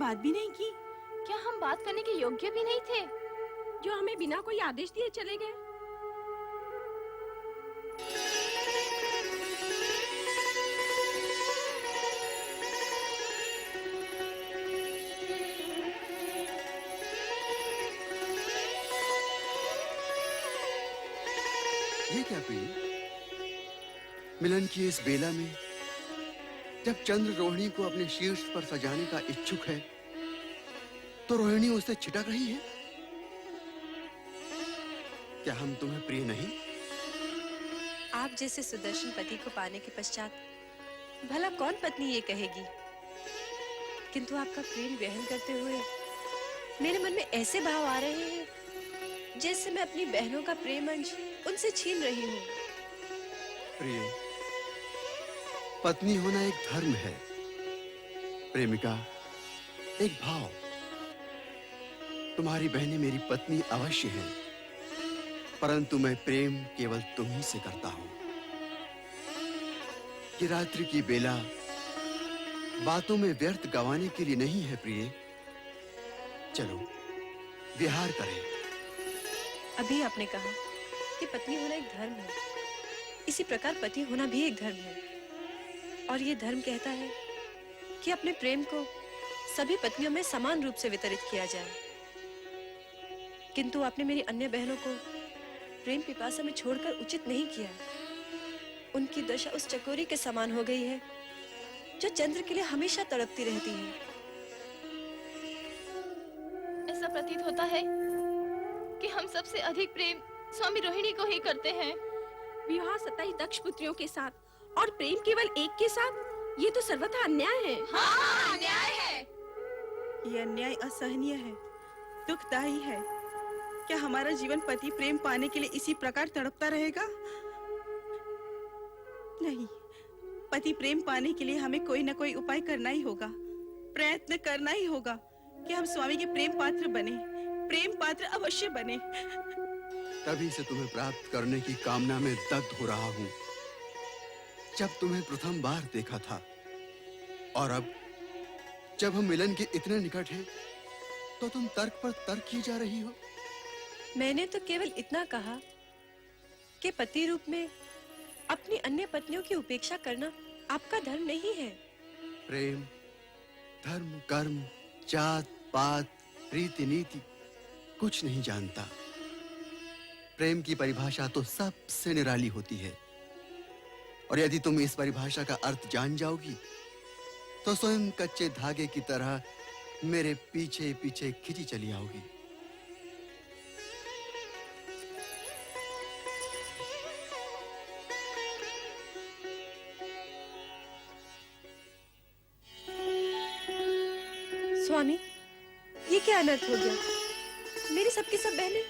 बात भी नहीं की। क्या हम बात करने के योग्य भी नहीं थे, जो हमें बिना कोई आदेश दिए चले गए? ये क्या प्रिय, मिलन की इस बेला में जब चंद्र रोहिणी को अपने शीर्ष पर सजाने का इच्छुक है, तो रोहिणी उससे छिटक रही है। क्या हम तुम्हें प्रिय नहीं? आप जैसे सुदर्शन पति को पाने के पश्चात भला कौन पत्नी ये कहेगी? किंतु आपका प्रेम ग्रहण करते हुए मेरे मन में ऐसे भाव आ रहे हैं जैसे मैं अपनी बहनों का प्रेम अंश उनसे छीन रही हूँ। प्रिय, पत्नी होना एक धर्म है, प्रेमिका एक भाव। तुम्हारी बहनें मेरी पत्नी अवश्य हैं, परंतु मैं प्रेम केवल तुम ही से करता हूं। कि रात्रि की बेला बातों में व्यर्थ गंवाने के लिए नहीं है प्रिय। चलो विहार करें। अभी आपने कहा कि पत्नी होना एक धर्म है, इसी प्रकार पति होना भी एक धर्म है। और ये धर्म कहता है कि अपने प्रेम को सभी पत्नियों में समान रूप से वितरित किया जाए। किंतु आपने मेरी अन्य बहनों को प्रेम पिपासा में छोड़कर उचित नहीं किया। उनकी दशा उस चकोरी के समान हो गई है जो चंद्र के लिए हमेशा तड़पती रहती है। ऐसा प्रतीत होता है कि हम सबसे अधिक प्रेम स्वामी रोहिणी को ही करते हैं। विवाह 27 दक्ष पुत्रियों के साथ और प्रेम केवल एक के साथ, ये तो सर्वथा अन्याय है। हाँ, अन्याय है। ये अन्याय असहनीय है, दुखदायी है। क्या हमारा जीवन पति प्रेम पाने के लिए इसी प्रकार तड़पता रहेगा? नहीं, पति प्रेम पाने के लिए हमें कोई न कोई उपाय करना ही होगा, प्रयत्न करना ही होगा कि हम स्वामी के प्रेम पात्र बने, प्रेम पात्र अवश्य बने। तभी से तुम्हें प्राप्त करने की कामना में दग्ध हो रहा हूं। जब तुम्हें प्रथम बार देखा था और अब जब हम मिलन के इतने निकट हैं, तो तुम तर्क पर तर्क की जा रही हो। मैंने तो केवल इतना कहा कि पति रूप में अपनी अन्य पत्नियों की उपेक्षा करना आपका धर्म नहीं है। प्रेम, धर्म, कर्म, जात, पात, रीति नीति कुछ नहीं जानता। प्रेम की परिभाषा तो सबसे निराली होती है, और यदि तुम इस परिभाषा का अर्थ जान जाओगी तो स्वयं कच्चे धागे की तरह मेरे पीछे पीछे खिंची चली आओगी। स्वामी, ये क्या अनर्थ हो गया? मेरी सबकी सब बहनें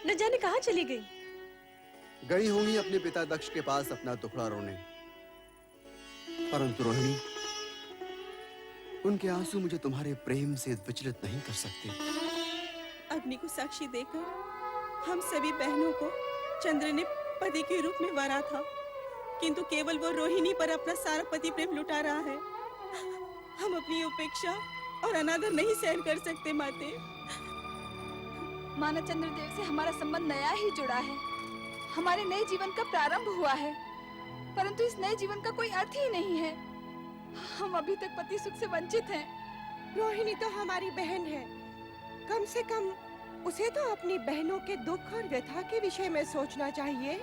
न जाने कहां चली गई। गई होंगी अपने पिता दक्ष के पास अपना दुखड़ा रोने, परंतु रोहिणी, उनके आंसू मुझे तुम्हारे प्रेम से विचलित नहीं कर सकते। अग्नि को साक्षी देकर हम सभी बहनों को चंद्र ने पति के रूप में वरा था, किंतु केवल वो रोहिणी पर अपना सारा पति प्रेम लुटा रहा है। हम अपनी उपेक्षा और अनादर नहीं सहन कर सकते माते। माना चंद्रदेव से हमारा संबंध नया ही जुड़ा है, हमारे नए जीवन का प्रारंभ हुआ है, परंतु इस नए जीवन का कोई अर्थ ही नहीं है। हम अभी तक पति सुख से वंचित हैं। रोहिणी तो हमारी बहन है, कम से कम उसे तो अपनी बहनों के दुख और व्यथा के विषय में सोचना चाहिए।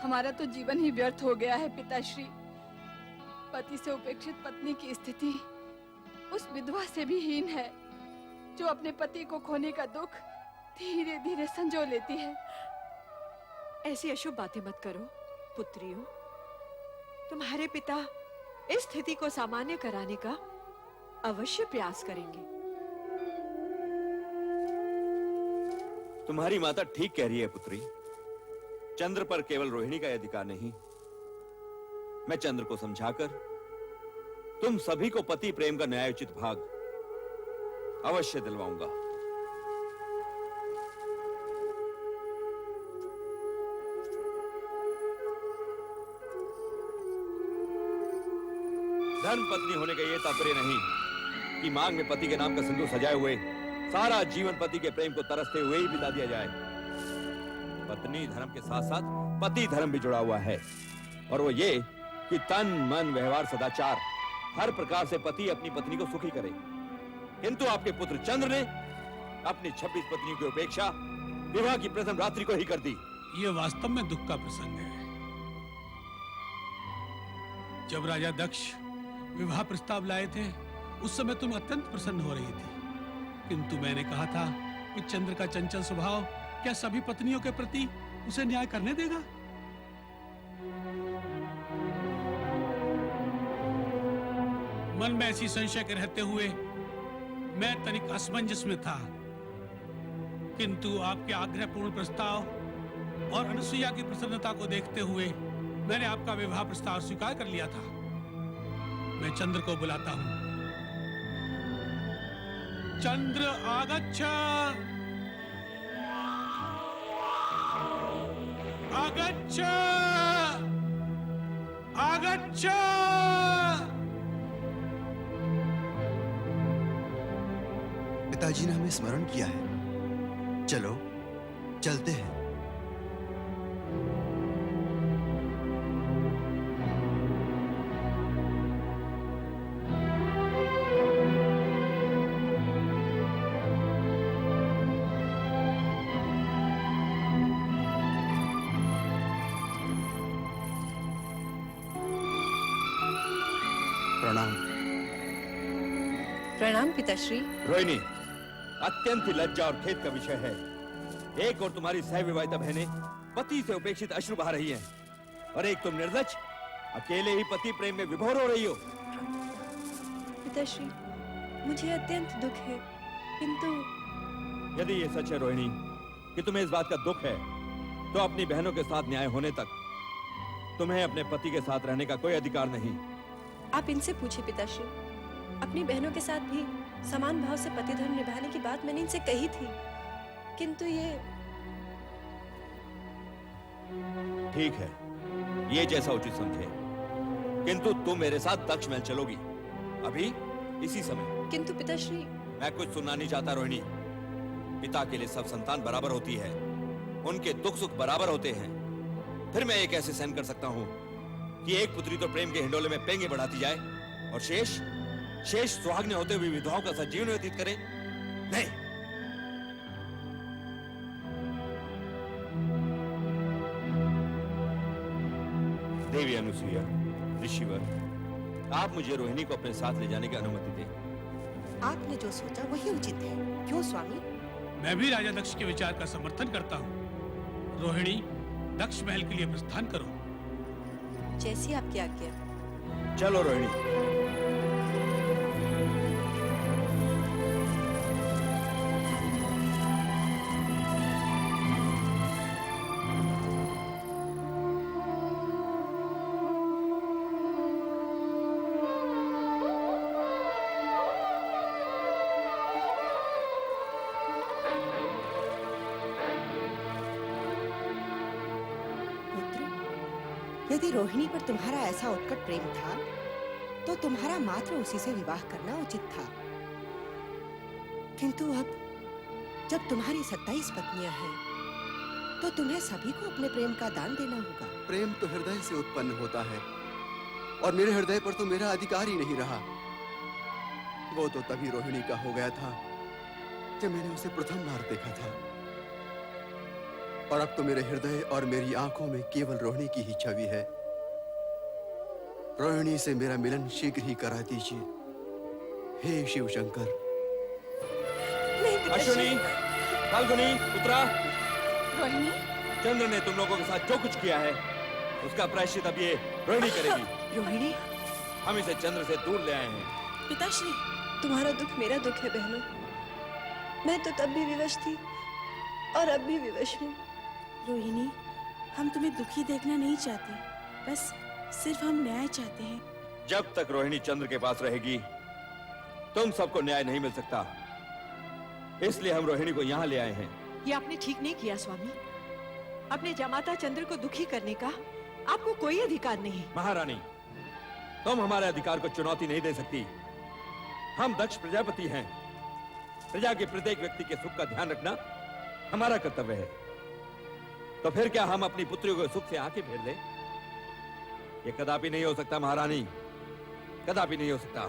हमारा तो जीवन ही व्यर्थ हो गया है पिताश्री। पति से उपेक्षित पत्नी की स्थिति उस विधवा से भी हीन है जो अपने पति को खोने का दुख धीरे धीरे संजो लेती है। ऐसी अशुभ बातें मत करो पुत्रियों। तुम्हारे पिता इस स्थिति को सामान्य कराने का अवश्य प्रयास करेंगे। तुम्हारी माता ठीक कह रही है पुत्री। चंद्र पर केवल रोहिणी का अधिकार नहीं। मैं चंद्र को समझाकर तुम सभी को पति प्रेम का न्यायोचित भाग अवश्य दिलवाऊंगा। धर्म पत्नी होने का यह तात्पर्य नहीं आपकी मांग में पति के नाम का सिंदूर सजाए हुए सारा जीवन पति के प्रेम को तरसते हुए ही बिता दिया जाए। पत्नी धर्म के साथ साथ पति धर्म भी जुड़ा हुआ है, और वो ये कि तन मन व्यवहार सदाचार हर प्रकार से पति अपनी पत्नी को सुखी करे। किंतु आपके पुत्र चंद्र ने अपनी 26 पत्नियों की उपेक्षा विवाह की प्रथम रात्रि को ही कर दी। ये वास्तव में दुख का प्रसंग है। जब राजा दक्ष विवाह प्रस्ताव लाए थे, उस समय तुम अत्यंत प्रसन्न हो रही थी, किंतु मैंने कहा था कि चंद्र का चंचल स्वभाव क्या सभी पत्नियों के प्रति उसे न्याय करने देगा? मन में ऐसी संशय के रहते हुए मैं तनिक असमंजस में था, किंतु आपके आग्रहपूर्ण प्रस्ताव और अनुसुईया की प्रसन्नता को देखते हुए मैंने आपका विवाह प्रस्ताव स्वीकार कर लिया था। मैं चंद्र को बुलाता हूं। चंद्र आगच्छ, आगच्छ, आगच्छ। पिताजी ने हमें स्मरण किया है। चलो चलते हैं। प्रणाम। प्रणाम पिताश्री। रोहिणी, अत्यंत ही लज्जा और खेद का विषय है। एक और तुम्हारी सहविवाहिता बहनें पति से उपेक्षित अश्रु बहा रही हैं, और एक तुम निर्लज्ज अकेले ही पति प्रेम में विभोर हो रही हो। पिताश्री, मुझे अत्यंत दुख है, किंतु यदि ये सच है रोहिणी कि तुम्हें इस बात का दुख है, तो अपनी बहनों के साथ न्याय होने तक तुम्हें अपने पति के साथ रहने का कोई अधिकार नहीं। आप इनसे पूछिए पिताश्री। अपनी बहनों के साथ भी समान भाव से पति धर्म निभाने की बात मैंने इनसे कही थी, किंतु ये ठीक है, ये जैसा उचित समझे, किंतु तुम मेरे साथ दक्ष महल चलोगी अभी इसी समय। किंतु पिताश्री। मैं कुछ सुनना नहीं चाहता रोहिणी। पिता के लिए सब संतान बराबर होती है, उनके दुख सुख बराबर होते हैं। फिर मैं ये कैसे सहन कर सकता हूँ कि एक पुत्री तो प्रेम के हिंडोले में पेंगे बढ़ाती जाए और शेष सुहागने होते हुए विधवाओं का साथ जीवन व्यतीत करे? नहीं। देवी अनुसुईया, ऋषिवर, आप मुझे रोहिणी को अपने साथ ले जाने की अनुमति दें। आपने जो सोचा वही उचित है। क्यों स्वामी? मैं भी राजा दक्ष के विचार का समर्थन करता हूँ। रोहिणी, दक्ष महल के लिए प्रस्थान करो। जैसी आपकी आज्ञा। चलो रोहिणी। यदि रोहिणी पर तुम्हारा ऐसा उत्कट प्रेम था, तो तुम्हारा मात्र उसी से विवाह करना उचित था। किंतु अब जब तुम्हारी 27 पत्नियां हैं, तो तुम्हें सभी को अपने प्रेम का दान देना होगा। प्रेम तो हृदय से उत्पन्न होता है, और मेरे हृदय पर तो मेरा अधिकार ही नहीं रहा। वो तो तभी रोहिणी का हो गया था जब मैंने उसे प्रथम बार देखा था, और अब तो मेरे हृदय और मेरी आंखों में केवल रोहिणी की ही छवि है। रोहिणी से मेरा मिलन शीघ्र ही करा दीजिए, हे शिव शंकर। अश्विनी, फाल्गुनी, उत्तरा, रोहिणी, चंद्र ने तुम लोगों के साथ जो कुछ किया है, उसका प्रायश्चित अब ये रोहिणी करेगी। रोहिणी, हम इसे चंद्र से दूर ले आए हैं। पिताश्री, तुम्हारा दुख मेरा दुख है बहनों। मैं तो तब भी विवश थी और अब भी विवश हूँ। रोहिणी, हम तुम्हें दुखी देखना नहीं चाहते, बस सिर्फ हम न्याय चाहते हैं। जब तक रोहिणी चंद्र के पास रहेगी, तुम सबको न्याय नहीं मिल सकता। इसलिए हम रोहिणी को यहाँ ले आए हैं। ये आपने ठीक नहीं किया स्वामी। अपने जमाता चंद्र को दुखी करने का आपको कोई अधिकार नहीं। महारानी, तुम हमारे अधिकार को चुनौती नहीं दे सकती। हम दक्ष प्रजापति हैं। प्रजा के प्रत्येक व्यक्ति के सुख का ध्यान रखना हमारा कर्तव्य है। तो फिर क्या हम अपनी पुत्रियों को सुख से आंखें फेर लें? ये कदापि नहीं हो सकता महारानी, कदापि नहीं हो सकता।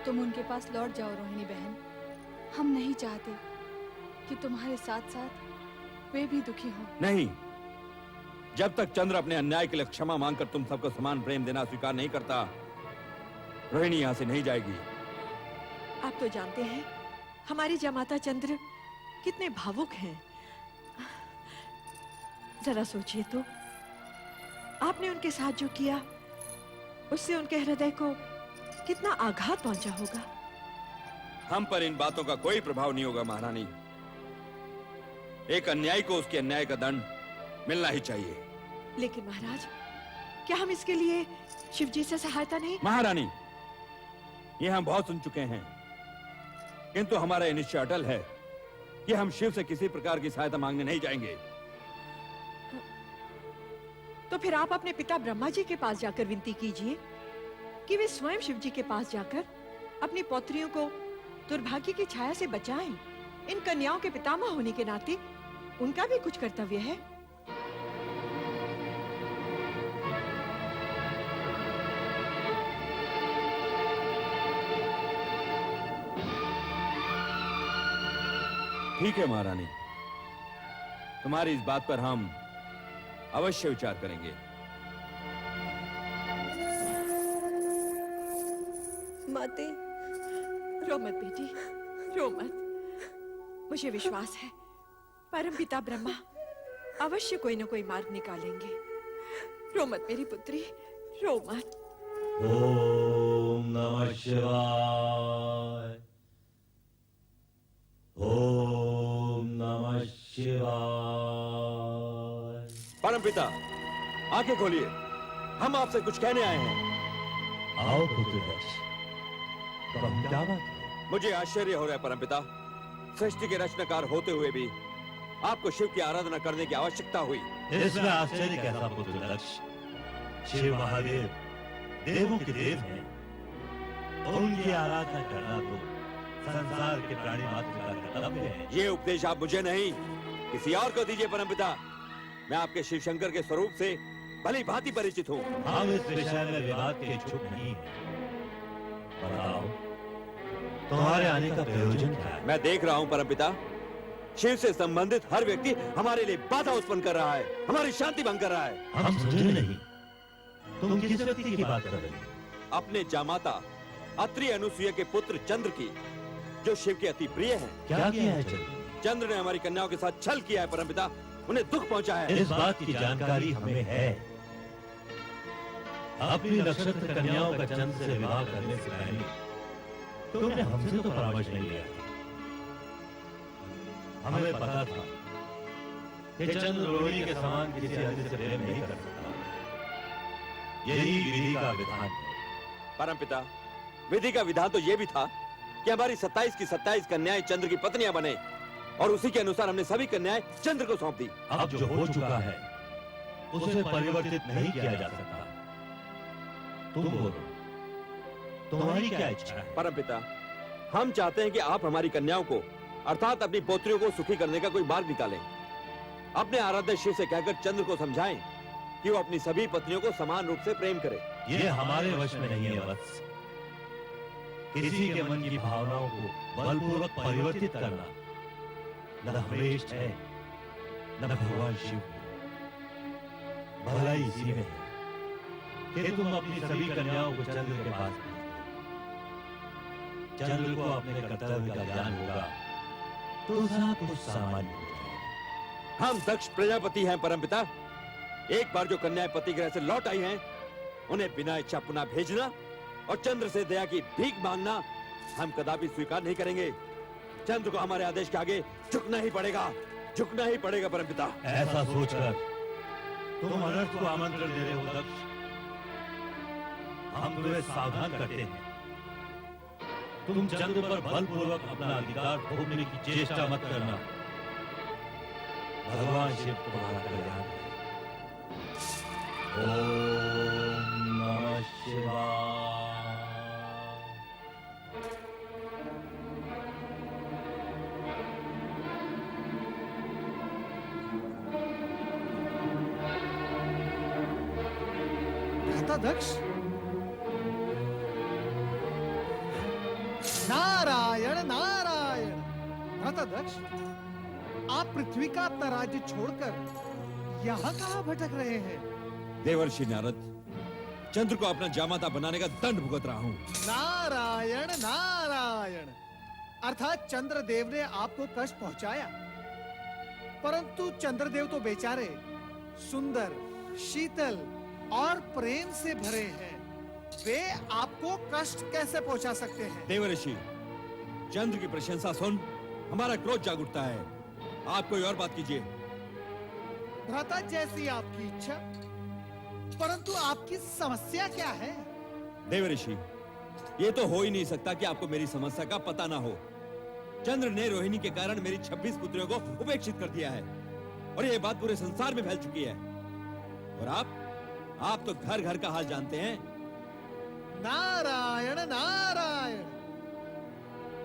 तुम उनके पास लौट जाओ रोहिणी बहन। हम नहीं चाहते कि तुम्हारे साथ साथ वे भी दुखी हों। नहीं, जब तक चंद्र अपने अन्याय के लिए क्षमा मांगकर तुम सबको समान प्रेम देना स्वीकार नहीं करता, रोहिणी यहां से नहीं जाएगी। आप तो जानते हैं हमारी जमाता चंद्र कितने भावुक हैं। जरा सोचिए तो, आपने उनके साथ जो किया उससे उनके हृदय को कितना आघात पहुंचा होगा। हम पर इन बातों का कोई प्रभाव नहीं होगा महारानी। एक अन्यायी को उसके अन्याय का दंड मिलना ही चाहिए। लेकिन महाराज, क्या हम इसके लिए शिव जी से सहायता नहीं? महारानी, ये हम बहुत सुन चुके हैं, किंतु हमारा यह निश्चय अटल है कि हम शिव से किसी प्रकार की सहायता मांगने नहीं जाएंगे। तो फिर आप अपने पिता ब्रह्मा जी के पास जाकर विनती कीजिए कि वे स्वयं शिव जी के पास जाकर अपनी पौत्रियों को दुर्भाग्य की छाया से बचाएं। इन कन्याओं के पितामह होने के नाते उनका भी कुछ कर्तव्य है। ठीक है महारानी, तुम्हारी इस बात पर हम अवश्य विचार करेंगे। माते, रो मत बेटी, रो मत। मुझे विश्वास है परमपिता ब्रह्मा अवश्य कोई न कोई मार्ग निकालेंगे। रो मत मेरी पुत्री, रो मत। ओम नमः शिवाय। ओम नमः शिवाय। परमपिता, आंखें खोलिए, हम आपसे कुछ कहने आए हैं। आओ पुत्र दक्ष, कहो क्या बात है? मुझे आश्चर्य हो रहा है परमपिता, सृष्टि के रचनाकार होते हुए भी आपको शिव की आराधना करने की आवश्यकता हुई। इसमें आश्चर्य कैसा पुत्र दक्ष? शिव महादेव देवों के देव हैं, उनकी आराधना करना तो संसार के प्राणी मात्र का कर्तव्य है। ये उपदेश आप मुझे नहीं, किसी और को दीजिए परमपिता। मैं आपके शिव शंकर के स्वरूप से भली भांति परिचित हूँ। हम इस विषय में विवाद के इच्छुक नहीं हैं। बताओ, तुम्हारे आने का प्रयोजन क्या है? मैं देख रहा हूँ परमपिता, शिव से संबंधित हर व्यक्ति हमारे लिए बाधा उत्पन्न कर रहा है, हमारी शांति भंग कर रहा है। हम समझे नहीं, तुम किस व्यक्ति की बात कर रहे हो? अपने जामाता अत्रि अनुसुईया के पुत्र चंद्र की, जो शिव के अति प्रिय हैं। क्या किया है चंद्र? चंद्र ने हमारी कन्याओं के साथ छल किया है परमपिता, उन्हें दुख पहुंचा है। इस बात की जानकारी हमें है। अपनी नक्षत्र कन्याओं का चंद्र से विवाह करने से पहले तुमने हमसे तो परामर्श नहीं लिया। हमें पता था कि चंद्र रोहिणी के समान किसी अन्य से प्रेम नहीं कर सकता। यही विधि का विधान है। परमपिता, विधि का विधान तो यह भी था कि हमारी 27 की 27 कन्याएं चंद्र की पत्नियां बने, और उसी के अनुसार हमने सभी कन्याएं चंद्र को सौंप दी। अब जो हो चुका है उसे परिवर्तित नहीं किया जा सकता। तुम बोलो, तुम्हारी क्या इच्छा है? परमपिता, हम चाहते हैं कि आप हमारी कन्याओं को, अर्थात अपनी पोत्रियों को सुखी करने का कोई मार्ग निकालें। अपने आराध्य शिव से कहकर चंद्र को समझाएं कि वो अपनी सभी पत्नियों को समान रूप से प्रेम करे। ये हमारे वश में नहीं है वत्स। किसी के मन की भावनाओं को बलपूर्वक परिवर्तित करना न हमेश है, न भगवान शिव को। भलाई इसी में है कि तुम अपनी सभी कन्याओं को चंद्र के पास भेज दो। चंद्र को अपने कर्तव्य का ज्ञान होगा तो सब कुछ सामान्य हो जाएगा। हम दक्ष प्रजापति हैं परमपिता। एक बार जो कन्याएं पति गृह से लौट आई हैं, उन्हें बिना इच्छा पुनः भेजना और चंद्र से दया की भीख मांगना हम कदापि स्वीकार नहीं करेंगे। चंद्र को हमारे आदेश के आगे झुकना ही पड़ेगा, झुकना ही पड़ेगा परमपिता। ऐसा सोचकर तुम अनर्थ को आमंत्रण दे रहे हो दक्ष। हम तुम्हें सावधान करते हैं, तुम चंद्र पर बलपूर्वक अपना अधिकार थोपने की चेष्टा मत करना। भगवान शिव तुम्हारा कल्याण करे। ओम नमः शिवाय। भ्राता दक्ष, नारायण नारायण। भ्राता दक्ष, आप पृथ्वी का अपना राज्य छोड़कर यहाँ कहाँ भटक रहे हैं? देवर्षि नारद, चंद्र को अपना जामाता बनाने का दंड भुगत रहा हूँ। नारायण नारायण। अर्थात चंद्रदेव ने आपको कष्ट पहुंचाया, परंतु चंद्रदेव तो बेचारे सुंदर, शीतल और प्रेम से भरे हैं। वे आपको कष्ट कैसे पहुंचा सकते हैं? देवर्षि, चंद्र की प्रशंसा सुन हमारा क्रोध जाग उठता है। आप कोई और बात कीजिए। भ्राता, जैसी आपकी इच्छा, परंतु आपकी समस्या क्या है? देवर्षि, ये तो हो ही नहीं सकता कि आपको मेरी समस्या का पता ना हो। चंद्र ने रोहिणी के कारण मेरी 26 पुत्रियों को उपेक्षित कर दिया है और ये बात पूरे संसार में फैल चुकी है। और आप तो घर घर का हाल जानते हैं। नारायण नारायण।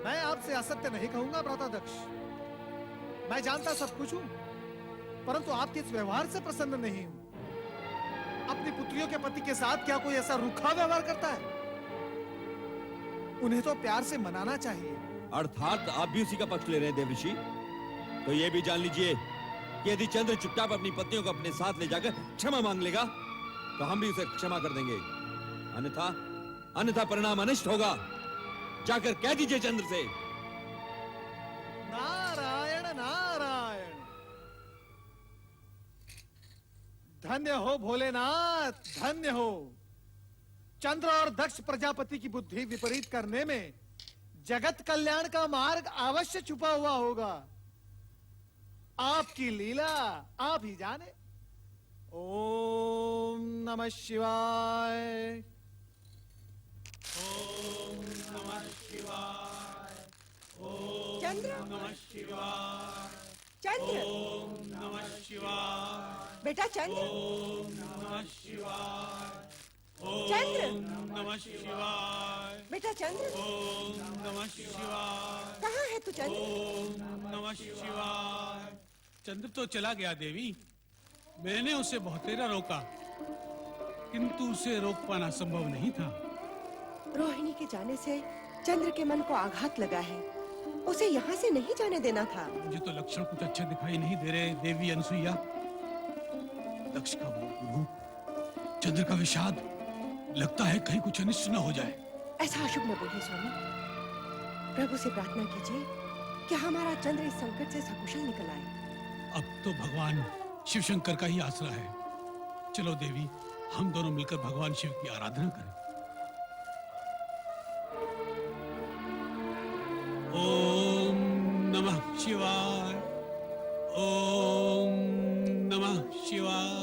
मैं आपसे असत्य नहीं कहूंगा भ्राता दक्ष। मैं जानता सब कुछ हूं, परंतु आपके इस व्यवहार से प्रसन्न नहीं हूं। अपनी पुत्रियों के पति के साथ क्या कोई ऐसा रूखा व्यवहार करता है? उन्हें तो प्यार से मनाना चाहिए। अर्थात आप भी उसी का पक्ष ले रहे हैं देवर्षि। तो ये भी जान लीजिए कि यदि चंद्र चुपचाप अपनी पत्नियों को अपने साथ ले जाकर क्षमा मांग लेगा तो हम भी उसे क्षमा कर देंगे। अन्यथा परिणाम अनिष्ट होगा। जाकर कह दीजिए चंद्र से। नारायण नारायण। धन्य हो भोलेनाथ, धन्य हो। चंद्र और दक्ष प्रजापति की बुद्धि विपरीत करने में जगत कल्याण का मार्ग अवश्य छुपा हुआ होगा। आपकी लीला आप ही जाने। ओम नमः शिवाय। ओम नमः शिवाय। चंद्र, ओम नमः शिवाय। चंद्र, ओम नमः शिवाय। बेटा चंद्र, ओम नमः शिवाय। चंद्र, ओम नमः शिवाय। बेटा चंद्र, ओम नमः शिवाय। कहाँ है तू चंद्र? ओम नमः शिवाय। चंद्र तो चला गया देवी। मैंने उसे बहुतेरा रोका, किंतु उसे रोक पाना संभव नहीं था। रोहिणी के जाने से चंद्र के मन को आघात लगा है। उसे यहाँ से नहीं जाने देना था। मुझे तो लक्षण कुछ अच्छे दिखाई नहीं दे रहे देवी अनसुईया। दक्ष का वो रूप, चंद्र का विषाद, लगता है कहीं कुछ अनिष्ट न हो जाए। ऐसा अशुभ न बोलिए स्वामी। प्रभु से प्रार्थना कीजिए कि हमारा चंद्र इस संकट से सकुशल निकल आए। अब तो भगवान शिव शंकर का ही आसरा है। चलो देवी, हम दोनों मिलकर भगवान शिव की आराधना करें। ओम नमः शिवाय। ओम नमः शिवाय।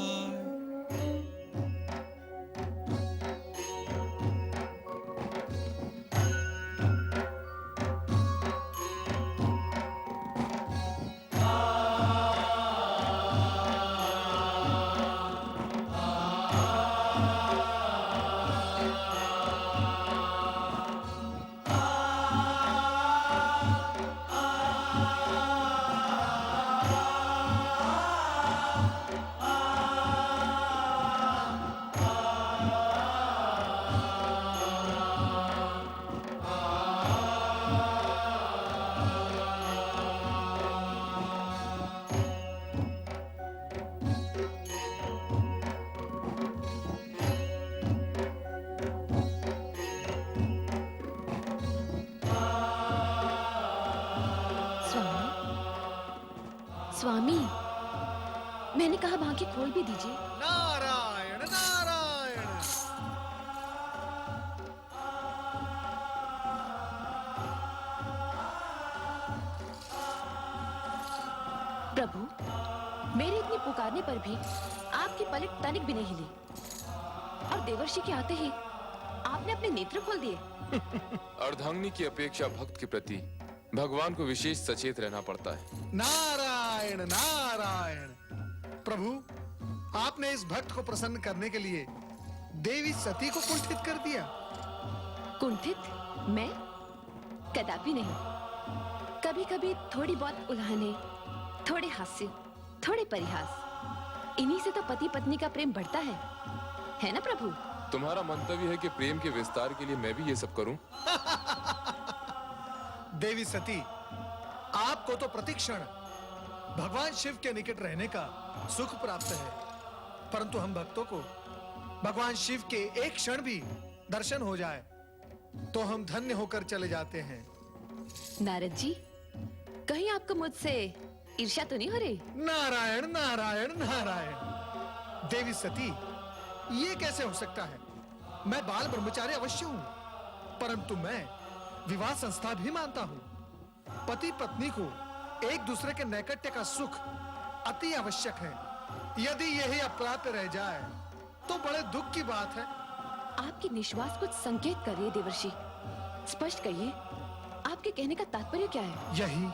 स्वामी, मैंने कहा बाकी खोल भी दीजिए। नारायण नारायण। प्रभु, मेरे इतनी पुकारने पर भी आपकी पलक तनिक भी नहीं हिली और देवर्षि के आते ही आपने अपने नेत्र खोल दिए। अर्धांगिनी की अपेक्षा भक्त के प्रति भगवान को विशेष सचेत रहना पड़ता है। नारायण नारायण। प्रभु, आपने इस भक्त को प्रसन्न करने के लिए देवी सती को कुंठित कर दिया। कुंठित? मैं? कदापि नहीं। कभी कभी थोड़ी बहुत उल्हाने, थोड़े हास्य, थोड़े परिहास, इन्हीं से तो पति पत्नी का प्रेम बढ़ता है ना प्रभु? तुम्हारा मंतव्य है कि प्रेम के विस्तार के लिए मैं भी ये सब करूं? देवी सती, आपको तो प्रतिक्षण भगवान शिव के निकट रहने का सुख प्राप्त है, परंतु हम भक्तों को भगवान शिव के एक क्षण भी दर्शन हो जाए तो हम धन्य होकर चले जाते हैं। नारद जी, कहीं आपको मुझसे ईर्ष्या तो नहीं हो रही? नारायण नारायण नारायण। देवी सती, ये कैसे हो सकता है? मैं बाल ब्रह्मचारी अवश्य हूं, परंतु मैं विवाह संस्था भी मानता हूं। पति पत्नी को एक दूसरे के नैकट्य का सुख अति आवश्यक है। यदि यही अप्राप्त रह जाए तो बड़े दुख की बात है। आपकी निश्वास कुछ संकेत कर रही है देवर्षि। स्पष्ट कहिए, आपके कहने का तात्पर्य क्या है? यही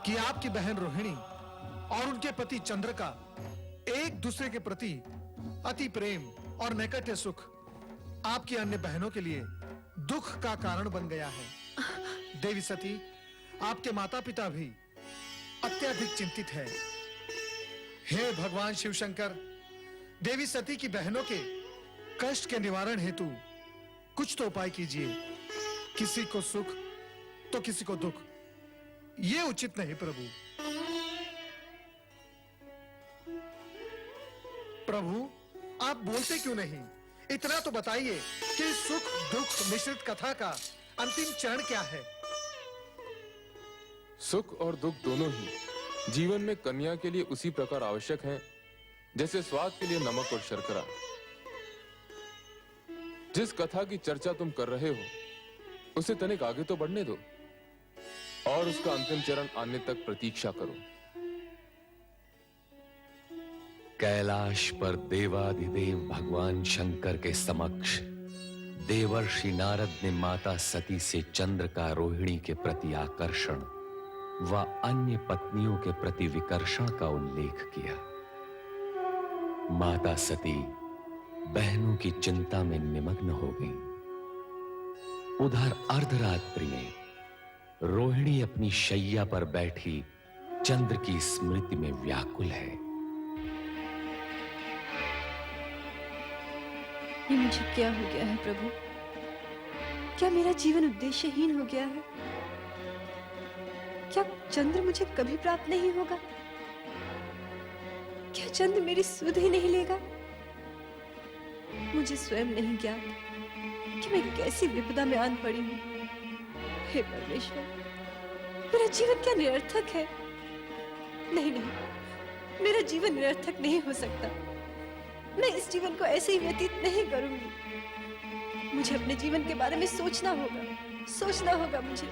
कि आपकी बहन रोहिणी और उनके पति चंद्र का एक दूसरे के प्रति अति प्रेम और नैकट्य सुख आपकी अन्य बहनों के लिए दुख का कारण बन गया है। देवी सती, आपके माता पिता भी अत्यधिक चिंतित है। हे भगवान शिव शंकर, देवी सती की बहनों के कष्ट के निवारण हेतु कुछ तो उपाय कीजिए। किसी को सुख तो किसी को दुख, ये उचित नहीं प्रभु। प्रभु, आप बोलते क्यों नहीं? इतना तो बताइए कि सुख दुख मिश्रित कथा का अंतिम चरण क्या है? सुख और दुख दोनों ही जीवन में कन्या के लिए उसी प्रकार आवश्यक हैं जैसे स्वाद के लिए नमक और शर्करा। जिस कथा की चर्चा तुम कर रहे हो उसे तनिक आगे तो बढ़ने दो और उसका अंतिम चरण आने तक प्रतीक्षा करो। कैलाश पर देवाधिदेव भगवान शंकर के समक्ष देवर्षि नारद ने माता सती से चंद्र का रोहिणी के प्रति आकर्षण व अन्य पत्नियों के प्रति विकर्षण का उल्लेख किया। माता सती बहनों की चिंता में निमग्न हो गई। उधर अर्धरात्रि में रोहिणी अपनी शैया पर बैठी चंद्र की स्मृति में व्याकुल है। ये मुझे क्या हो गया है प्रभु? क्या मेरा जीवन उद्देश्यहीन हो गया है? क्या चंद्र मुझे कभी प्राप्त नहीं होगा? क्या चंद्र मेरी सुध ही नहीं लेगा? मुझे स्वयं नहीं ज्ञात कि मैं कैसी विपदा में आन पड़ी हूँ। हे परमेश्वर, मेरा जीवन क्या निरर्थक है? नहीं नहीं, मेरा जीवन निरर्थक नहीं हो सकता। मैं इस जीवन को ऐसे ही व्यतीत नहीं करूंगी। मुझे अपने जीवन के बारे में सोचना होगा मुझे।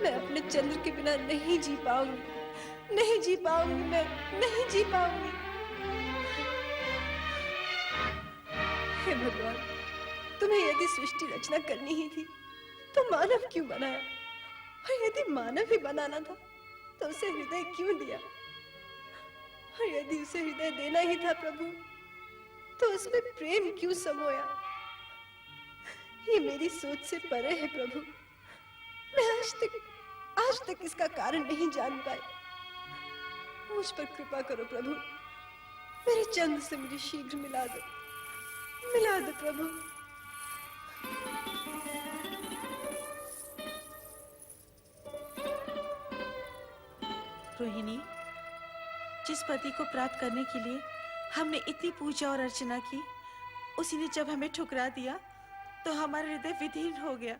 मैं अपने चंद्र के बिना नहीं जी पाऊंगी, नहीं जी पाऊंगी, मैं नहीं जी पाऊंगी। हे भगवान, तुम्हें यदि सृष्टि रचना करनी ही थी तो मानव क्यों बनाया? और यदि मानव ही बनाना था तो उसे हृदय क्यों दिया? और यदि उसे हृदय देना ही था प्रभु तो उसमें प्रेम क्यों समोया? ये मेरी सोच से परे है प्रभु। मैं आज तक इसका कारण नहीं जान पाई। मुझ पर कृपा करो प्रभु। मेरे चंद्र से मुझे शीघ्र मिला दो प्रभु। रोहिणी, जिस पति को प्राप्त करने के लिए हमने इतनी पूजा और अर्चना की, उसी ने जब हमें ठुकरा दिया तो हमारा हृदय विदीर्ण हो गया।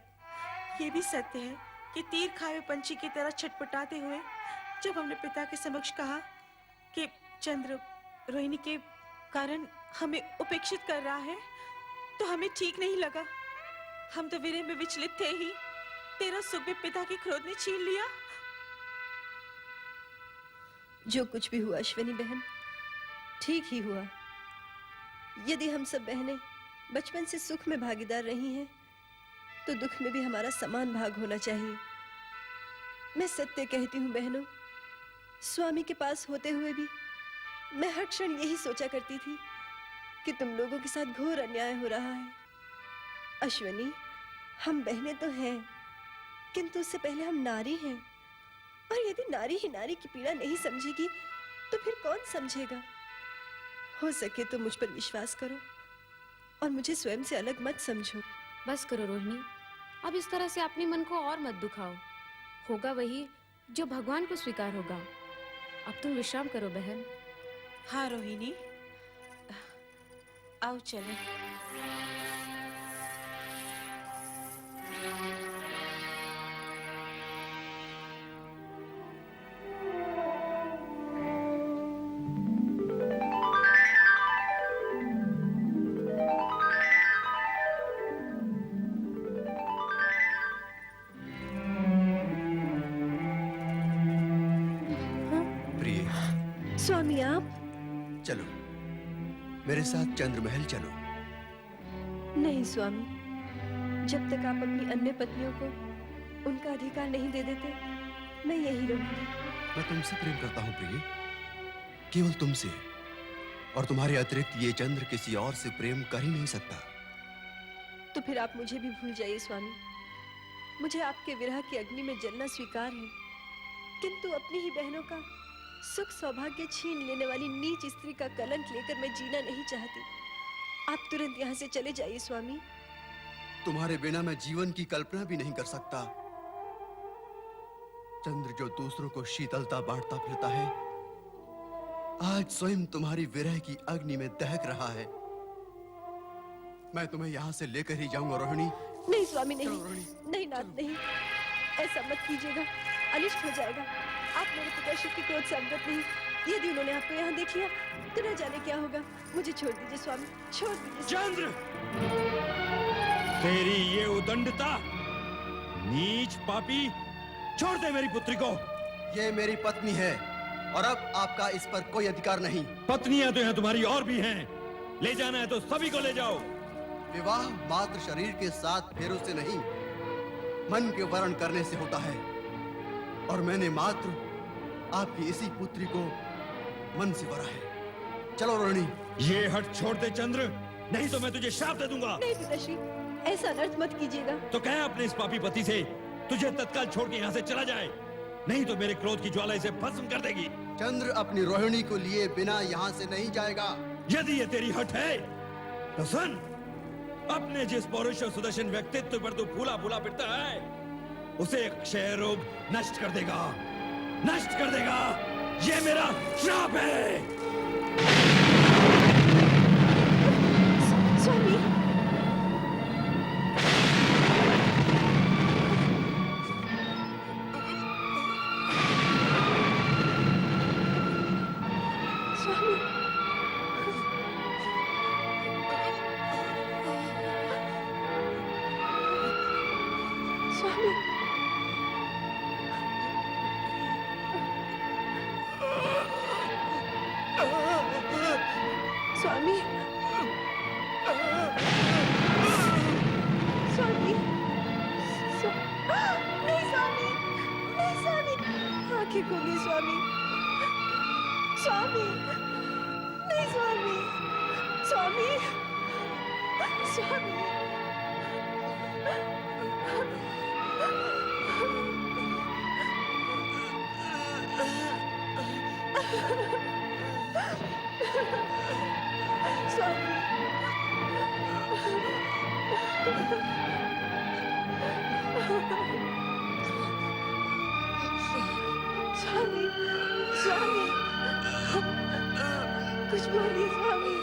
ये भी सत्य है कि तीर खाए पंछी की तरह छटपटाते हुए जब हमने पिता के समक्ष कहा कि चंद्र रोहिणी के कारण हमें उपेक्षित कर रहा है, तो हमें ठीक नहीं लगा। हम तो विरह में विचलित थे ही, तेरा सुख भी पिता की क्रोध ने छीन लिया। जो कुछ भी हुआ अश्विनी बहन, ठीक ही हुआ। यदि हम सब बहनें बचपन से सुख में भागीदार रही हैं, तो दुख में भी हमारा समान भाग होना चाहिए। मैं सत्य कहती हूँ बहनों, स्वामी के पास होते हुए भी मैं हर क्षण यही सोचा करती थी कि तुम लोगों के साथ घोर अन्याय हो रहा है। अश्विनी, हम बहनें तो हैं, किंतु उससे पहले हम नारी हैं। और यदि नारी ही नारी की पीड़ा नहीं समझेगी तो फिर कौन समझेगा? हो सके तो मुझ पर विश्वास करो। और मुझे स्वयं से अलग मत समझो। बस करो रोहिणी, अब इस तरह से अपने मन को और मत दुखाओ। होगा वही जो भगवान को स्वीकार होगा। अब तुम विश्राम करो बहन। हाँ रोहिणी, आओ चले। प्रिय, स्वामी आप? चलो मेरे साथ चंद्र महल चलो। नहीं स्वामी, जब तक आप अपनी अन्य पत्नियों को उनका अधिकार नहीं दे देते, मैं यही रहूंगी। मैं तुमसे प्रेम करता हूँ प्रिय, केवल तुमसे, और तुम्हारे अतिरिक्त ये चंद्र किसी और से प्रेम कर ही नहीं सकता। तो फिर आप मुझे भी भूल जाइए स्वामी। मुझे आपके विरह की अग्नि में जलना स्वीकार है, किंतु अपनी ही बहनों का सुख सौभाग्य छीन लेने वाली नीच स्त्री का कलंक लेकर मैं जीना नहीं चाहती। आप तुरंत यहाँ से चले जाइए स्वामी। तुम्हारे बिना मैं जीवन की कल्पना भी नहीं कर सकता। चंद्र जो दूसरों को शीतलता बांटता फिरता है, आज स्वयं तुम्हारी विरह की अग्नि में दहक रहा है। मैं तुम्हें यहाँ से लेकर ही जाऊंगा रोहिणी। नहीं स्वामी, नहीं नहीं नाथ, नहीं, ऐसा मत कीजिएगा, अनिष्ट हो जाएगा। आप मेरे पिताश्री के क्रोध से अवगत नहीं। यदि उन्होंने आपको यहाँ देख लिया तो न जाने क्या होगा। मुझे छोड़ दीजिए स्वामी, छोड़ दीजिए। चंद्र, तेरी ये उदंडता, नीच पापी, छोड़ दे मेरी पुत्री को। ये मेरी पत्नी है और अब आपका इस पर कोई अधिकार नहीं। पत्नियां तो यहाँ तुम्हारी और भी हैं। ले जाना है तो सभी को ले जाओ। विवाह मात्र शरीर के साथ फेरों से नहीं, मन के वर्ण करने से होता है, और मैंने मात्र आपकी इसी पुत्री को मन से वरा है। चलो रोहिणी। ये हट छोड़ दे चंद्र, नहीं तो मैं तुझे श्राप दे दूंगा। नहीं पिताश्री, ऐसा अनर्थ मत कीजिएगा। तो कह अपने इस पापी पति से तुझे तत्काल छोड़ के यहाँ से चला जाए, नहीं तो मेरे क्रोध की ज्वाला इसे भस्म कर देगी। चंद्र अपनी रोहिणी को लिए बिना यहाँ से नहीं जाएगा। यदि ये तेरी हट है तो सुन, अपने जिस पौरुष और सुदर्शन व्यक्तित्व पर तू फूला फूला फिरता है, उसे क्षय रोग नष्ट कर देगा, नष्ट कर देगा। ये मेरा श्राप है। स्वामी, स्वामी, स्वामी, स्वामी, नहीं स्वामी, नहीं स्वामी, आंखें खोलिए स्वामी, स्वामी, नहीं स्वामी, स्वामी, स्वामी, स्वामी, स्वामी, कुछ बोलिए स्वामी।